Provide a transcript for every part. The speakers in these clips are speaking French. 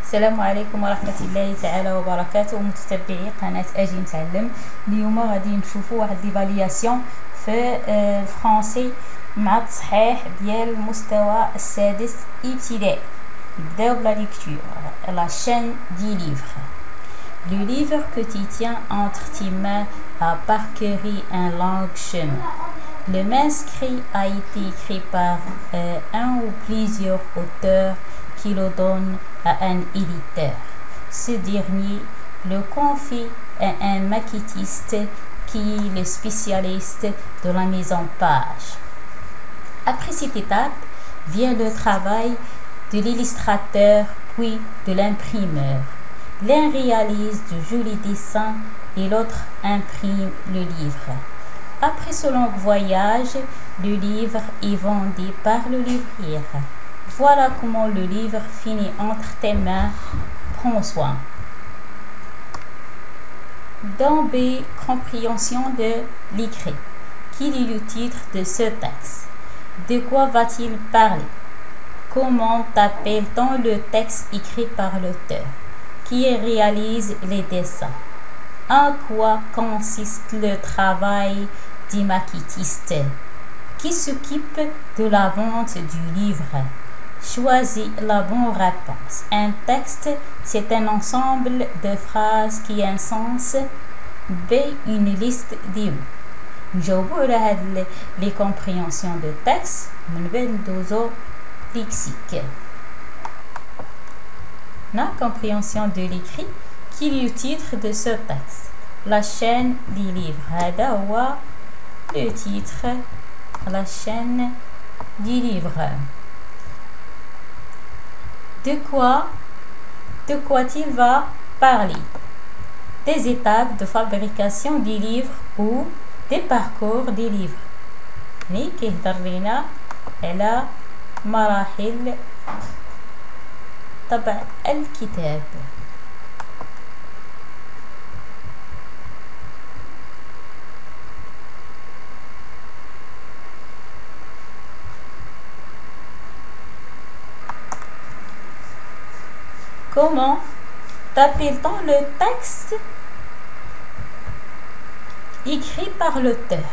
السلام عليكم ورحمة الله تعالى وبركاته متتبعي قناة أجي نتعلم. اليوم غادي نشوفوا واحد ليفالياسيون في الفرنسي مع التصحيح ديال المستوى السادس ابتدائي. نبداو بلا ليكتور. La chaîne du livre. Le livre que tu tiens entre tes mains a parcouru un long chemin. Le manuscrit a été écrit par un ou plusieurs auteurs qui le donnent à un éditeur. Ce dernier le confie à un maquettiste qui est le spécialiste de la mise en page. Après cette étape vient le travail de l'illustrateur puis de l'imprimeur. L'un réalise de jolis dessins et l'autre imprime le livre. Après ce long voyage, le livre est vendu par le livrier. Voilà comment le livre finit entre tes mains. Prends soin. Dans B, compréhension de l'écrit. Quel est le titre de ce texte? De quoi va-t-il parler? Comment appelle-t-on le texte écrit par l'auteur? Qui réalise les dessins? En quoi consiste le travail du maquettiste? Qui s'occupe de la vente du livre? Choisis la bonne réponse. Un texte, c'est un ensemble de phrases qui a un sens. B, une liste de mots. نجاوبوا على هاد les compréhensions de texte من بعد ندوزو lexique. La compréhension de l'écrit. Quel est le titre de ce texte? La chaîne du livre. هذا هو le titre. La chaîne du livre. De quoi il va parler? Des étapes de fabrication du livre ou des parcours des livres. يعني كيهضر لينا على مراحل طبع الكتاب. Comment appelle-t-on le texte écrit par l'auteur?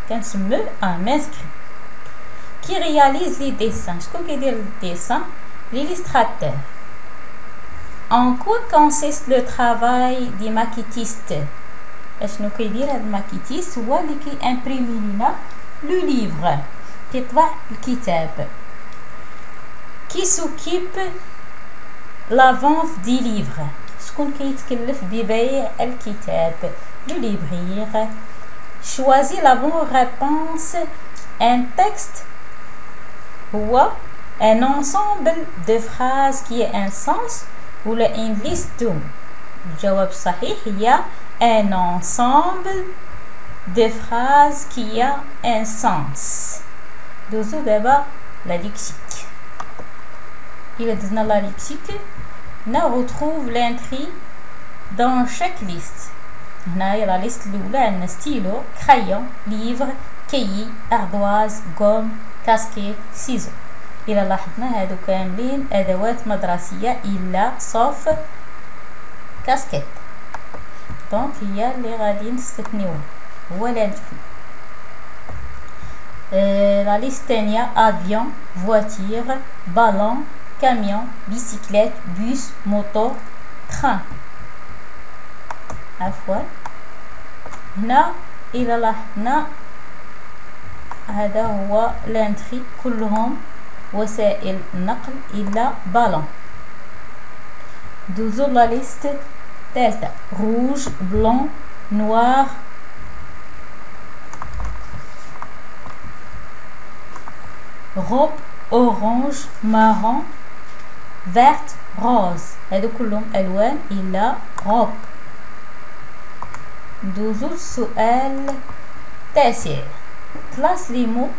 كنسموه un manuscrit. Qui réalise les dessins? شكون كيدير الديسان؟ L'illustrateur. En quoi consiste le travail du maquettiste? اشنو كيدير هاد الماكيتيست؟ هو اللي كيامبريمي لينا لو ليفر، كيطبع الكتاب. Qui s'occupe la vente du livre? شكون كيتكلف ببيع الكتاب؟ Le libraire. Choisis la bonne réponse. Un texte هو un ensemble de phrases qui a un sens ولا une liste de mots. الجواب الصحيح هي un ensemble de phrases qui a un sens. دوزو دابا la lexique. إلا دزنا la lexique on retrouve l'intrigue dans chaque liste. هنايا لا ليست الاولى عندنا ستيلو، كرايون، ليفر، كيي، اردواز، غوم، كاسكيت، سيزو. الى لاحظنا هادو كاملين ادوات مدرسيه الا صوف كاسكيت. دونك هي اللي غادي نستثنيوها هو لانتري. لا ليست الثانيه افيون، فواتير، بالون، كاميون، بيسيكليت، بوس، موتو، تران. عفوا هنا إلى لاحظنا هذا هو لانتري كلهم وسائل النقل إلا بالون. دوزو لا ليست الثالثة روج، بلون، نوار، روب، أورانج، مارون، فيرت، روز. هادو كلهم ألوان إلا روب. دوزو السؤال التاسع. Classe les mots.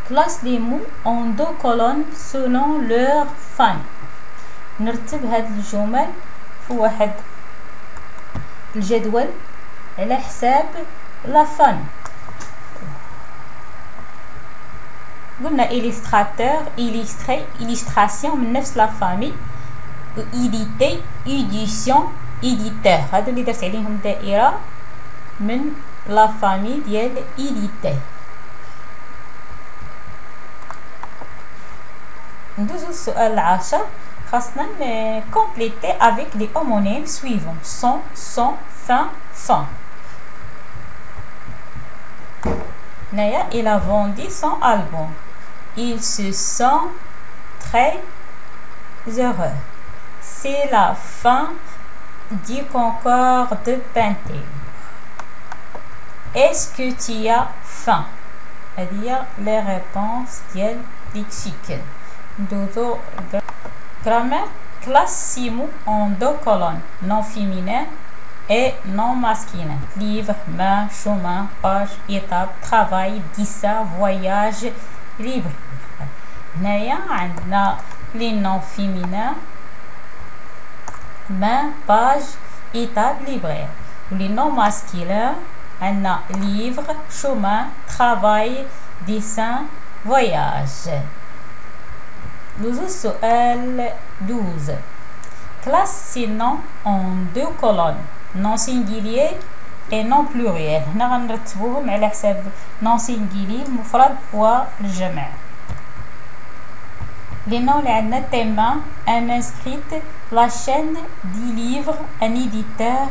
Classe les mots en deux colonnes selon leur fin. نرتب هاد الجمل في واحد الجدول على حساب لا فن. قلنا illustrateur illustrer illustration من نفس لا فامي و éditer édition éditeur هادو اللي درت عليهم دائرة من لا فامي ديال éditer. ندوزو السؤال العاشر خاصنا compléter avec les homonymes suivants son, son, fin, fin. Naya, il a vendu son album. Il se sent très heureux. C'est la fin du concours de peinture. Est-ce que tu as faim? C'est-à-dire les réponses ديال lexique. Dodo grammaire classe Simo en deux colonnes, non féminin et non masculin. Livre, main, chemin, page, étape, travail, dessin, voyage, livre. Naya عندنا les noms féminins main, page, étape, livre. Les noms masculins عندنا livre, chemin, travail, dessin, voyage. Nous السؤال 12. Classe ces noms en deux colonnes, non singulier et non pluriel. هنا غنرتبوهم على حساب non singulier المفرد والجمع. Les noms اللي عندنا témoin, un inscrite, la chaîne, 10 livres, un éditeur,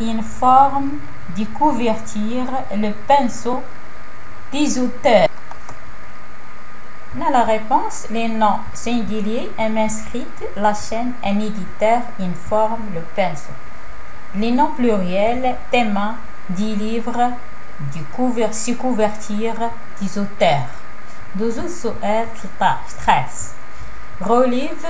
une forme, de couverture, le pinceau, des auteurs. La réponse, les noms singuliers, un inscrite, la chaîne, un éditeur, une forme, le pinceau. Les noms pluriels, témoin, 10 livres, couverture, des auteurs. 13. Relève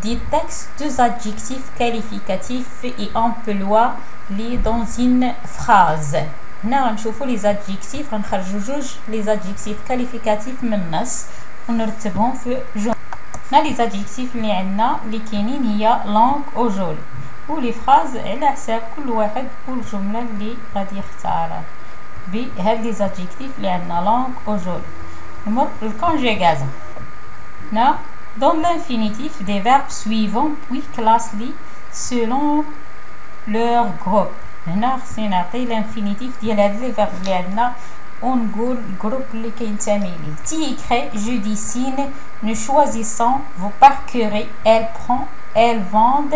des textes deux adjectifs qualificatifs et emploie-les dans une phrase. هنا غنشوفوا les adjectifs غنخرجوا جوج les adjectifs qualificatifs من النص ونرتبهم في جمل. هنا les adjectifs اللي عندنا اللي كاينين هي langue و joli و لي فراز على حساب كل واحد والجمله اللي غادي يختارها بهاد les adjectifs اللي عندنا langue و joli. نمر للconjugaison. هنا dans l'infinitif des verbes suivants puis classe-les selon leur groupe. هنا خصني نعطي l'infinitif ديال هاد لي فيرب اللي عندنا ونقول الجروب اللي كينتمي ليه. Tu écris, je dessine, nous choisissons, vous parcourez, elle prend, elle vend,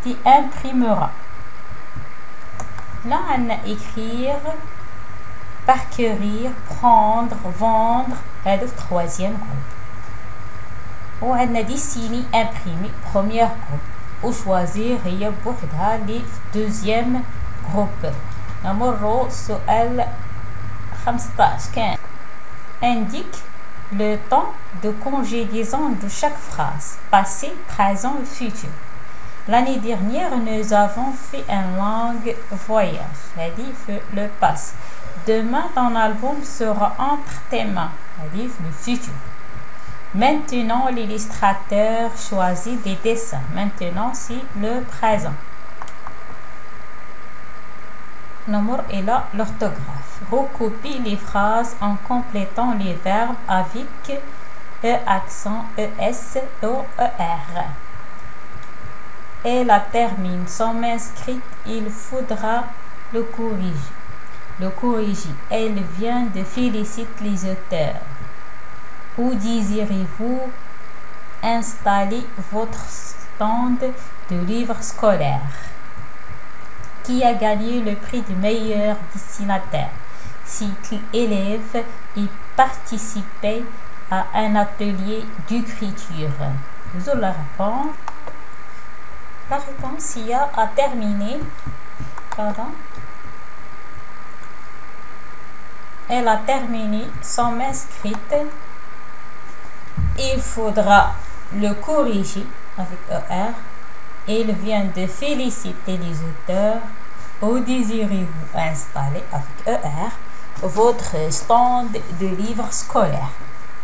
tu imprimeras. Là on a écrire, parcourir, prendre, vendre, c'est le troisième groupe. On a dessiner, imprimer, premier groupe. Ou choisir هي بوحدها لي deuxième groupe. نمروا سؤال 15 كان indique le temps de conjugaison de chaque phrase passé, présent et futur. L'année dernière nous avons fait un long voyage, c'est-à-dire le passé. Demain ton album sera entre tes mains, c'est-à-dire le futur. Maintenant l'illustrateur choisit des dessins. Maintenant c'est le présent. نمر إلى l'orthographe. Recopie les phrases en complétant les verbes avec E accent, ES ou ER. Et la termine sont inscrites, il faudra le corriger. Le corriger. Elle vient de féliciter les auteurs. Où désirez-vous installer votre stand de livres scolaires? Qui a gagné le prix du meilleur dessinataire? Si l'élève y participait à un atelier d'écriture. Vous avez la réponse. La réponse y a terminé. Pardon. Elle a terminé son inscrite. Il faudra le corriger avec ER. Il vient de féliciter les auteurs. Où désirez-vous installer avec ER votre stand de livres scolaires?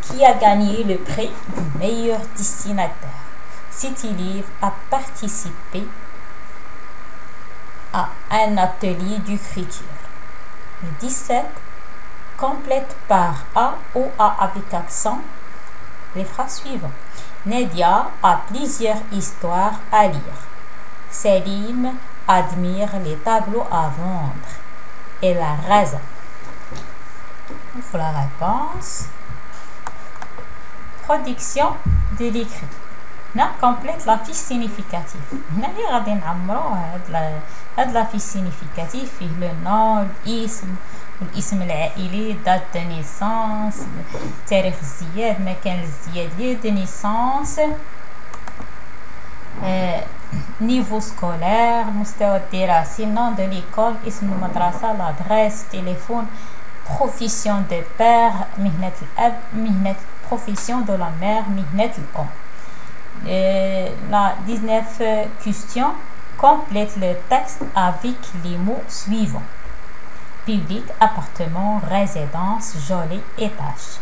Qui a gagné le prix du meilleur dessinateur? Cet livre a participé à un atelier d'écriture. Le 17 complète par A ou A avec accent les phrases suivantes. Nadia a plusieurs histoires à lire. Selim admire les tableaux à vendre. Elle a raison. Il faut la réponse. Production de l'écrit. هنا complète la fiche significative. هنا اللي غادي نعمرو هاد لا fiche significative فيه لو نون الاسم والاسم العائلي دات دو نيسانس تاريخ الزياد مكان الزياد لي دو نيسانس نيفو سكولير المستوى الدراسي نون دو ليكول اسم المدرسة لادريس تليفون بروفيسيون دو بير مهنة الأب مهنة بروفيسيون دو لا مير مهنة الأم. La 19 question complète le texte avec les mots suivants. Public, appartement, résidence, joli étage.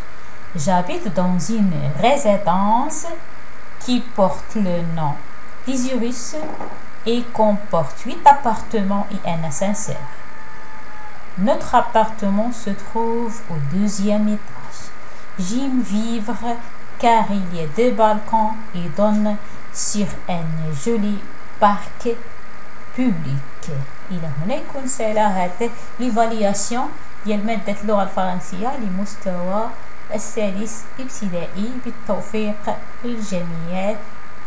J'habite dans une résidence qui porte le nom d'Isurus et comporte 8 appartements et un ascenseur. Notre appartement se trouve au 2e étage. J'aime vivre car il y a 2 balcons et donne sur un joli parc public. إلى هنا يكون سهل هذا ليفالياسيون ديال مادة اللغة الفرنسية لمستوى السادس ابتدائي. بالتوفيق للجميع،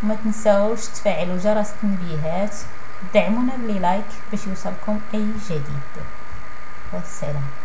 وما تنساوش تفعلوا جرس التنبيهات، دعمونا بلايك باش يوصلكم أي جديد. والسلام.